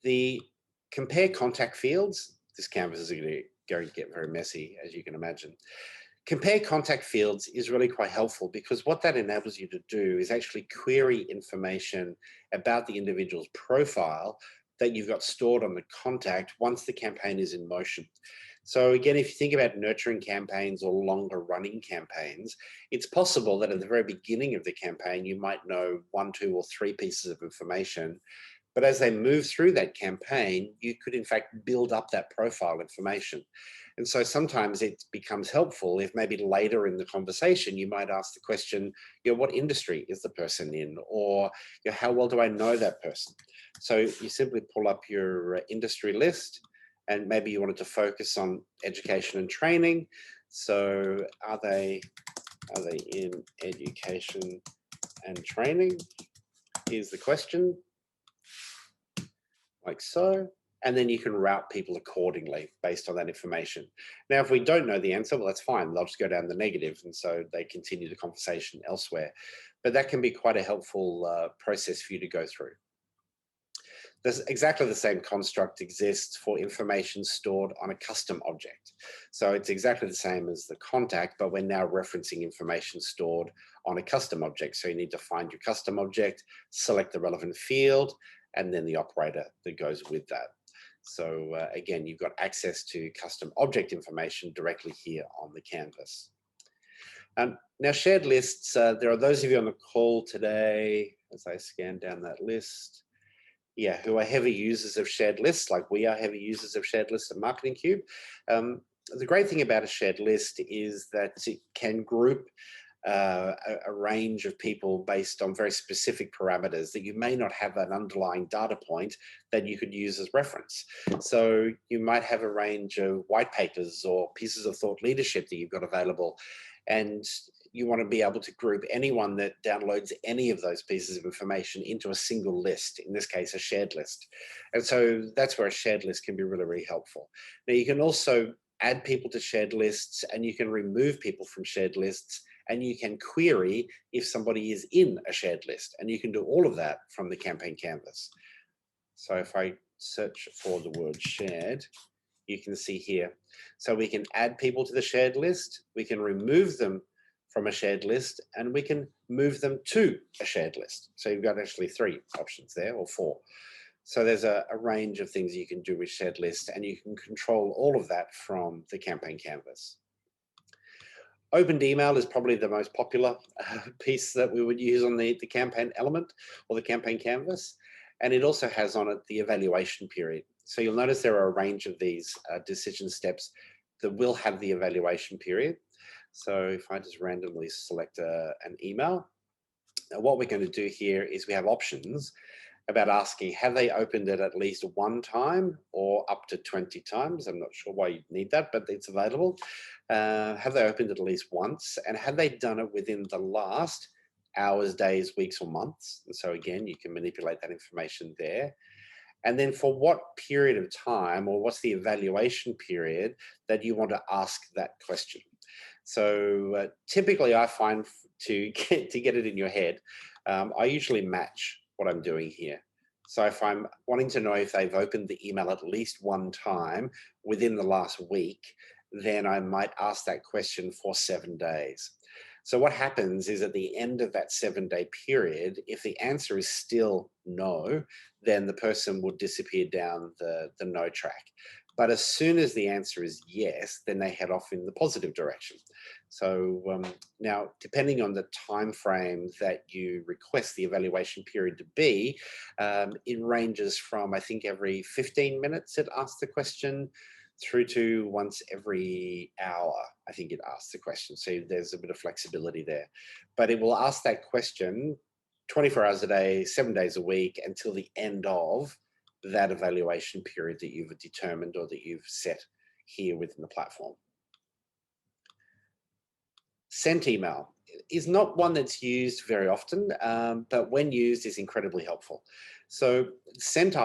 The compare contact fields, this canvas is going to get very messy, as you can imagine. Compare contact fields is really quite helpful, because what that enables you to do is actually query information about the individual's profile that you've got stored on the contact once the campaign is in motion. So again, if you think about nurturing campaigns or longer running campaigns, it's possible that at the very beginning of the campaign, you might know 1, 2, or 3 pieces of information. But as they move through that campaign, you could in fact build up that profile information. And so sometimes it becomes helpful if maybe later in the conversation, you might ask the question, what industry is the person in? Or how well do I know that person? So you simply pull up your industry list, and maybe you wanted to focus on education and training. So are they in education and training is the question, like so. And then you can route people accordingly based on that information. Now, if we don't know the answer, well, that's fine. They'll just go down the negative, and so they continue the conversation elsewhere. But that can be quite a helpful process for you to go through. There's exactly the same construct exists for information stored on a custom object. So it's exactly the same as the contact, but we're now referencing information stored on a custom object. So you need to find your custom object, select the relevant field, and then the operator that goes with that. So again, you've got access to custom object information directly here on the canvas. Now, shared lists, there are those of you on the call today, as I scan down that list, who are heavy users of shared lists, like we are heavy users of shared lists at Marketing Cube. The great thing about a shared list is that it can group a range of people based on very specific parameters that you may not have an underlying data point that you could use as reference. So you might have a range of white papers or pieces of thought leadership that you've got available, and you want to be able to group anyone that downloads any of those pieces of information into a single list, in this case, a shared list. And so that's where a shared list can be really, really helpful. Now, you can also add people to shared lists, and you can remove people from shared lists, and you can query if somebody is in a shared list. And you can do all of that from the campaign canvas. So if I search for the word shared, you can see here. So we can add people to the shared list, we can remove them from a shared list, and we can move them to a shared list. So you've got actually 3 options there, or 4. So there's a range of things you can do with shared lists, and you can control all of that from the campaign canvas. Opened email is probably the most popular piece that we would use on the campaign element or the campaign canvas. And it also has on it the evaluation period. So you'll notice there are a range of these decision steps that will have the evaluation period. So if I just randomly select an email, now what we're going to do here is we have options about asking, have they opened it at least 1 time or up to 20 times? I'm not sure why you need that, but it's available. Have they opened it at least once? And have they done it within the last hours, days, weeks, or months? And so again, you can manipulate that information there. And then for what period of time, or what's the evaluation period that you want to ask that question? So typically I find to get it in your head, I usually match what I'm doing here. So if I'm wanting to know if they've opened the email at least 1 time within the last week, then I might ask that question for 7 days. So what happens is at the end of that 7-day period, if the answer is still no, then the person will disappear down the no track. But as soon as the answer is yes, then they head off in the positive direction. So now, depending on the time frame that you request the evaluation period to be, it ranges from, I think, every 15 minutes it asks the question, through to once every hour, I think it asks the question. So there's a bit of flexibility there. But it will ask that question 24 hours a day, 7 days a week, until the end of that evaluation period that you've determined or that you've set here within the platform. Sent email is not one that's used very often, but when used is incredibly helpful. So sent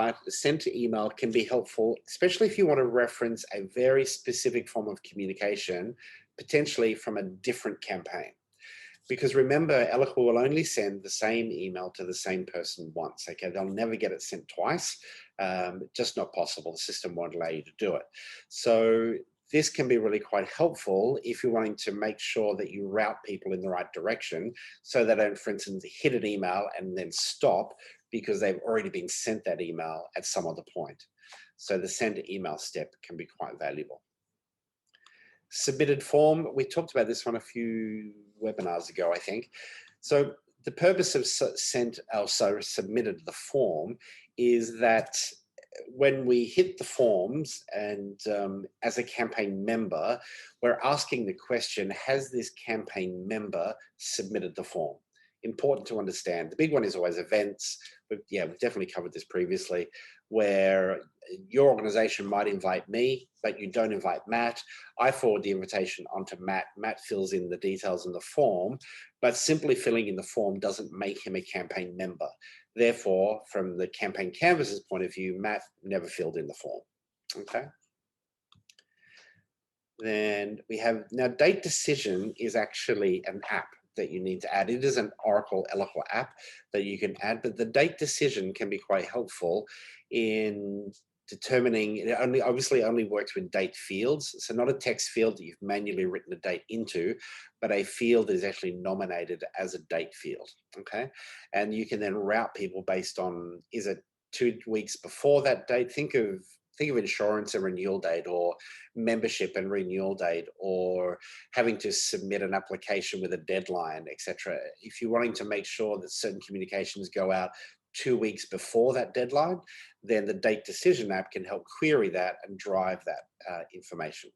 email can be helpful, especially if you want to reference a very specific form of communication, potentially from a different campaign. Because remember, Eloqua will only send the same email to the same person once, okay? They'll never get it sent twice, just not possible. The system won't allow you to do it. So this can be really quite helpful if you're wanting to make sure that you route people in the right direction, so they don't, for instance, hit an email and then stop because they've already been sent that email at some other point. So the send email step can be quite valuable. Submitted form, we talked about this one a few webinars ago, I think. So the purpose of submitted the form is that when we hit the forms and as a campaign member, we're asking the question, has this campaign member submitted the form? Important to understand. The big one is always events, but yeah, we've definitely covered this previously, where your organization might invite me, but you don't invite Matt. I forward the invitation onto Matt. Matt fills in the details in the form, but simply filling in the form doesn't make him a campaign member. Therefore, from the campaign canvas's point of view, Matt never filled in the form, okay? Then we have, now date decision is actually an app that you need to add. It is an Oracle Eloqua app that you can add, but the date decision can be quite helpful in determining, it obviously only works with date fields. So not a text field that you've manually written a date into, but a field that is actually nominated as a date field, okay? And you can then route people based on, is it 2 weeks before that date? Think of insurance and renewal date, or membership and renewal date, or having to submit an application with a deadline, etc. If you're wanting to make sure that certain communications go out 2 weeks before that deadline, then the date decision app can help query that and drive that information.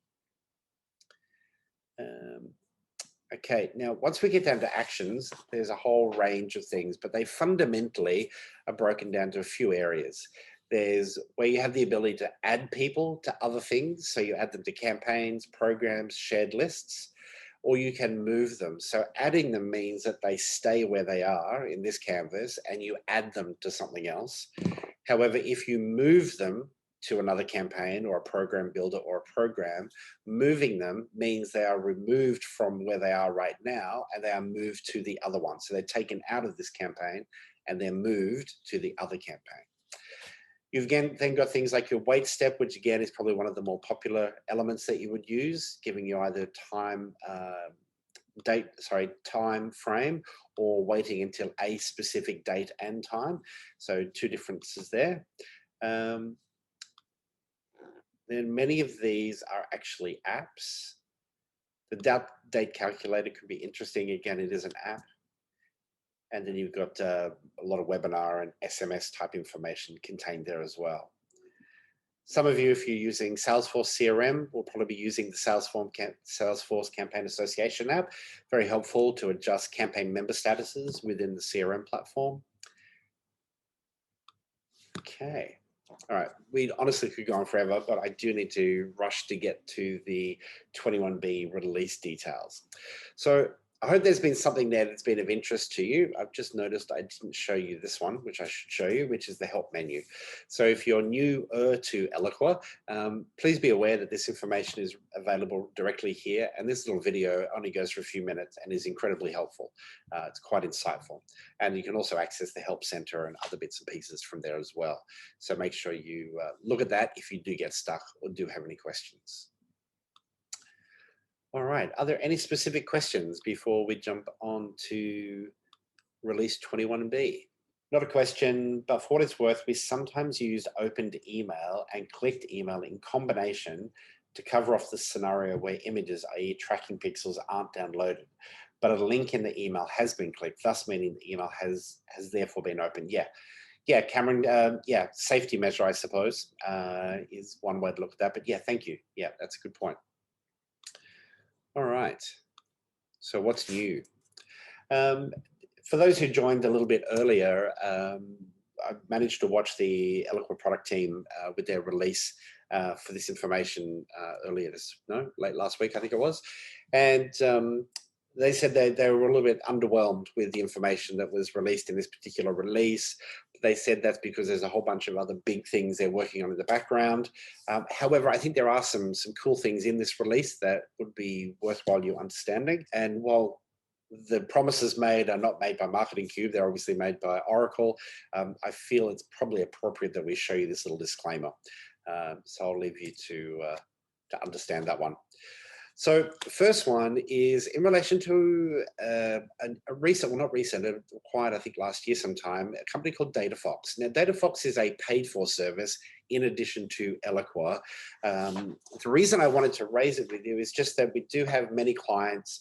Okay, now once we get down to actions, there's a whole range of things, but they fundamentally are broken down to a few areas. There's where you have the ability to add people to other things. So you add them to campaigns, programs, shared lists, or you can move them. So adding them means that they stay where they are in this canvas and you add them to something else. However, if you move them to another campaign or a program builder or a program, moving them means they are removed from where they are right now and they are moved to the other one. So they're taken out of this campaign and they're moved to the other campaign. You've again then got things like your wait step, which again is probably one of the more popular elements that you would use, giving you either time frame or waiting until a specific date and time. So 2 differences there. Then many of these are actually apps. The date calculator could be interesting. Again, it is an app. And then you've got a lot of webinar and SMS type information contained there as well. Some of you, if you're using Salesforce CRM, will probably be using the Salesforce Campaign Association app. Very helpful to adjust campaign member statuses within the CRM platform. Okay. All right, we honestly could go on forever, but I do need to rush to get to the 21B release details. So I hope there's been something there that's been of interest to you. I've just noticed I didn't show you this one, which I should show you, which is the help menu. So if you're newer to Eloqua, please be aware that this information is available directly here. And this little video only goes for a few minutes and is incredibly helpful. It's quite insightful. And you can also access the Help Center and other bits and pieces from there as well. So make sure you look at that if you do get stuck or do have any questions. All right, are there any specific questions before we jump on to release 21B? Not a question, but for what it's worth, we sometimes use opened email and clicked email in combination to cover off the scenario where images, i.e. tracking pixels, aren't downloaded, but a link in the email has been clicked, thus meaning the email has therefore been opened. Yeah, Cameron, yeah, safety measure, I suppose, is one way to look at that, but yeah, thank you. Yeah, that's a good point. All right, so what's new? For those who joined a little bit earlier, I managed to watch the Eloqua product team with their release for this information late last week, I think it was. And they said they were a little bit underwhelmed with the information that was released in this particular release. They said that's because there's a whole bunch of other big things they're working on in the background. However, I think there are some cool things in this release that would be worthwhile you understanding. And while the promises made are not made by Marketing Cube, they're obviously made by Oracle, I feel it's probably appropriate that we show you this little disclaimer. So I'll leave you to understand that one. So the first one is in relation to a recent, well not recent, acquired I think last year sometime, a company called DataFox. Now DataFox is a paid for service in addition to Eloqua. The reason I wanted to raise it with you is just that we do have many clients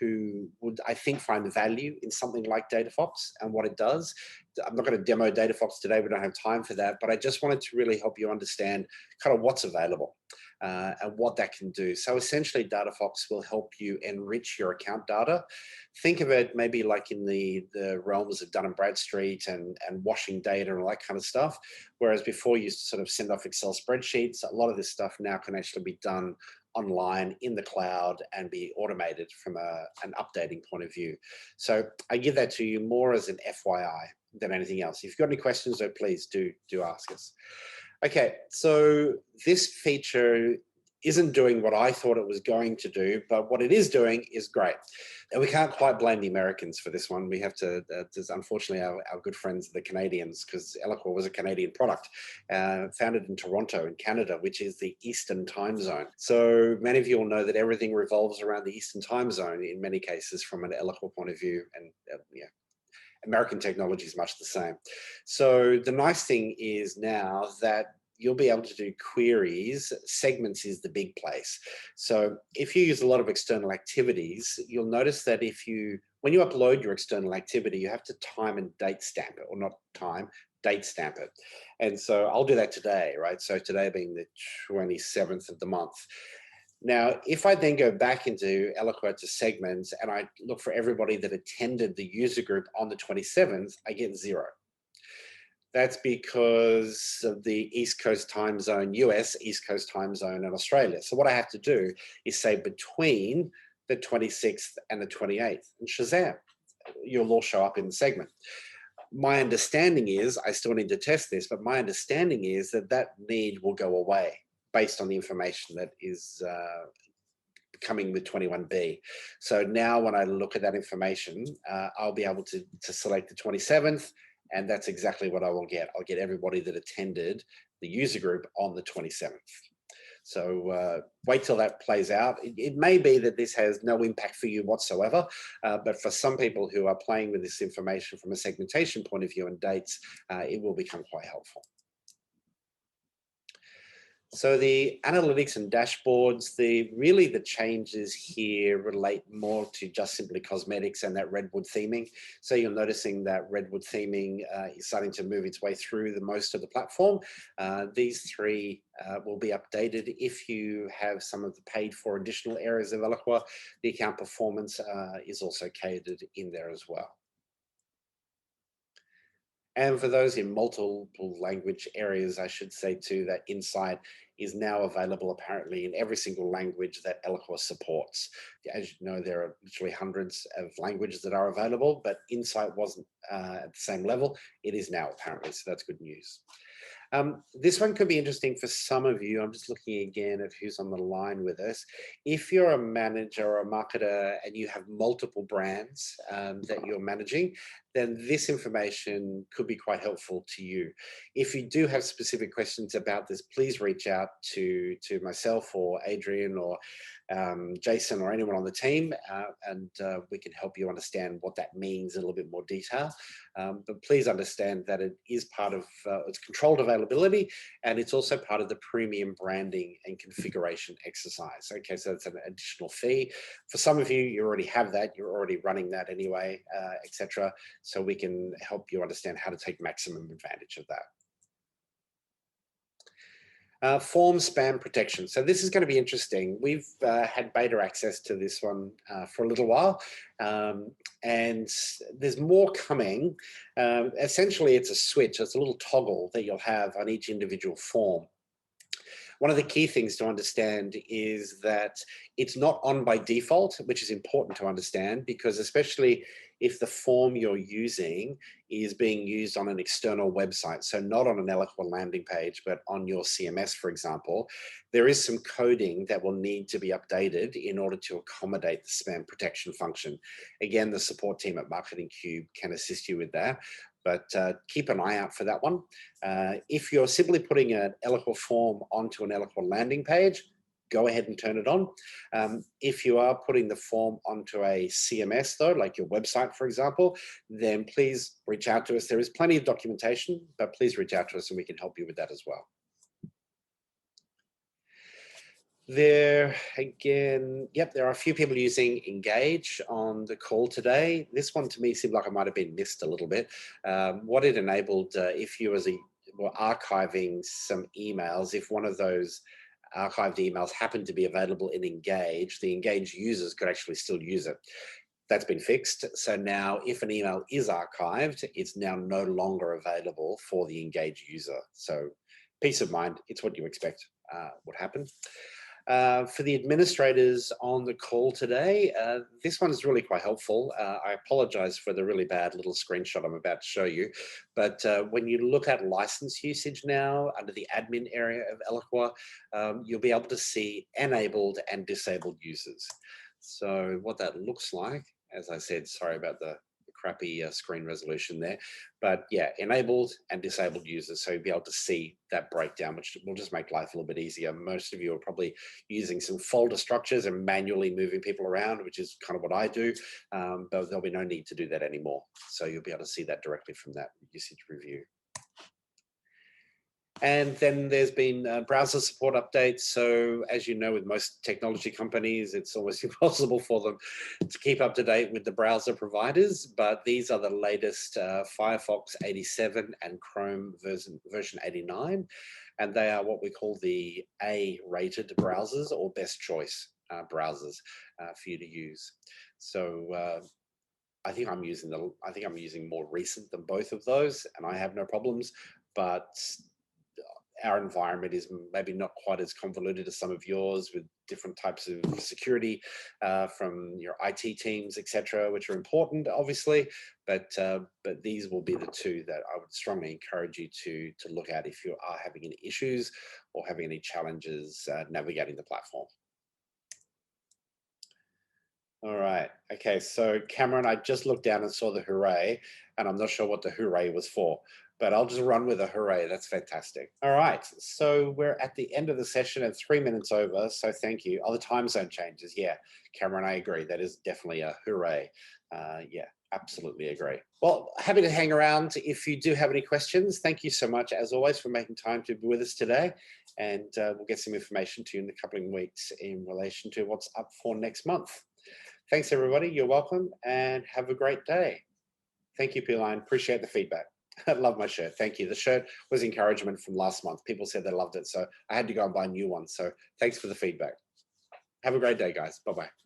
who would, I think, find value in something like DataFox and what it does. I'm not going to demo DataFox today, we don't have time for that, but I just wanted to really help you understand kind of what's available and what that can do. So essentially, DataFox will help you enrich your account data. Think of it maybe like in the realms of Dun & Bradstreet and washing data and all that kind of stuff. Whereas before you used to sort of send off Excel spreadsheets, a lot of this stuff now can actually be done online in the cloud and be automated from an updating point of view. So I give that to you more as an FYI than anything else. If you've got any questions, though, please do ask us. Okay, so this feature isn't doing what I thought it was going to do, but what it is doing is great. And we can't quite blame the Americans for this one. We have to, unfortunately, our good friends, the Canadians, because Eloqua was a Canadian product, founded in Toronto in Canada, which is the Eastern time zone. So many of you will know that everything revolves around the Eastern time zone in many cases from an Eloqua point of view. And yeah, American technology is much the same. So the nice thing is now that you'll be able to do queries. Segments is the big place. So if you use a lot of external activities, you'll notice that when you upload your external activity, you have to time and date stamp it, or not time, date stamp it. And so I'll do that today, right? So today being the 27th of the month. Now, if I then go back into Eloqua to segments and I look for everybody that attended the user group on the 27th, I get 0. That's because of the East Coast time zone, US, East Coast time zone, and Australia. So what I have to do is say between the 26th and the 28th, and shazam, you'll all show up in the segment. My understanding is, I still need to test this, but my understanding is that need will go away based on the information that is coming with 21B. So now when I look at that information, I'll be able to select the 27th, and that's exactly what I will get. I'll get everybody that attended the user group on the 27th. So wait till that plays out. It may be that this has no impact for you whatsoever, but for some people who are playing with this information from a segmentation point of view and dates, it will become quite helpful. So the analytics and dashboards, really the changes here relate more to just simply cosmetics and that redwood theming. So you're noticing that redwood theming is starting to move its way through most of the platform. These three will be updated if you have some of the paid for additional areas of Eloqua. The account performance is also catered in there as well. And for those in multiple language areas, I should say too, that Insight is now available apparently in every single language that Eloqua supports. As you know, there are literally hundreds of languages that are available, but Insight wasn't at the same level. It is now apparently, so that's good news. This one could be interesting for some of you. I'm just looking again at who's on the line with us. If you're a manager or a marketer and you have multiple brands that you're managing, then this information could be quite helpful to you. If you do have specific questions about this, please reach out to myself or Adrian or Jason or anyone on the team, and we can help you understand what that means in a little bit more detail. But please understand that it is part of it's controlled availability, and it's also part of the premium branding and configuration exercise. Okay, so it's an additional fee. For some of you, you already have that, you're already running that anyway, etc. So we can help you understand how to take maximum advantage of that. Form spam protection. So this is going to be interesting. We've had beta access to this one for a little while, and there's more coming. Essentially, it's a switch. It's a little toggle that you'll have on each individual form. One of the key things to understand is that it's not on by default, which is important to understand, because especially if the form you're using is being used on an external website, so not on an Eloqua landing page, but on your CMS, for example, there is some coding that will need to be updated in order to accommodate the spam protection function. Again, the support team at Marketing Cube can assist you with that, but keep an eye out for that one. If you're simply putting an Eloqua form onto an Eloqua landing page, go ahead and turn it on. If you are putting the form onto a CMS though, like your website, for example, then please reach out to us. There is plenty of documentation, but please reach out to us and we can help you with that as well. There again, yep, there are a few people using Engage on the call today. This one to me seemed like it might have been missed a little bit. What it enabled, if you were archiving some emails, if one of those archived emails happened to be available in Engage, the Engage users could actually still use it. That's been fixed. So now if an email is archived, it's now no longer available for the Engage user. So peace of mind, it's what you expect would happen. For the administrators on the call today, this one is really quite helpful. I apologize for the really bad little screenshot I'm about to show you, but when you look at license usage now under the admin area of Eloqua, you'll be able to see enabled and disabled users. So what that looks like, as I said, sorry about the crappy screen resolution there, but yeah, enabled and disabled users, so you'll be able to see that breakdown, which will just make life a little bit easier. Most of you are probably using some folder structures and manually moving people around, which is kind of what I do, but there'll be no need to do that anymore. So you'll be able to see that directly from that usage review. And then there's been browser support updates. So as you know, with most technology companies, it's almost impossible for them to keep up to date with the browser providers, but these are the latest Firefox 87 and Chrome version 89. And they are what we call the A-rated browsers or best choice browsers for you to use. So I think I'm using more recent than both of those, and I have no problems, but our environment is maybe not quite as convoluted as some of yours, with different types of security from your IT teams, etc., which are important, obviously. But these will be the two that I would strongly encourage you to look at if you are having any issues or having any challenges navigating the platform. All right. Okay. So Cameron, I just looked down and saw the hooray, and I'm not sure what the hooray was for, but I'll just run with a hooray. That's fantastic. All right. So we're at the end of the session and 3 minutes over. So thank you. Oh, the time zone changes. Yeah, Cameron, I agree. That is definitely a hooray. Yeah, absolutely agree. Well, happy to hang around if you do have any questions. Thank you so much, as always, for making time to be with us today. And we'll get some information to you in the couple of weeks in relation to what's up for next month. Thanks, everybody. You're welcome, and have a great day. Thank you, P-Line. Appreciate the feedback. I love my shirt. Thank you. The shirt was encouragement from last month. People said they loved it, so I had to go and buy a new one. So thanks for the feedback. Have a great day, guys. Bye-bye.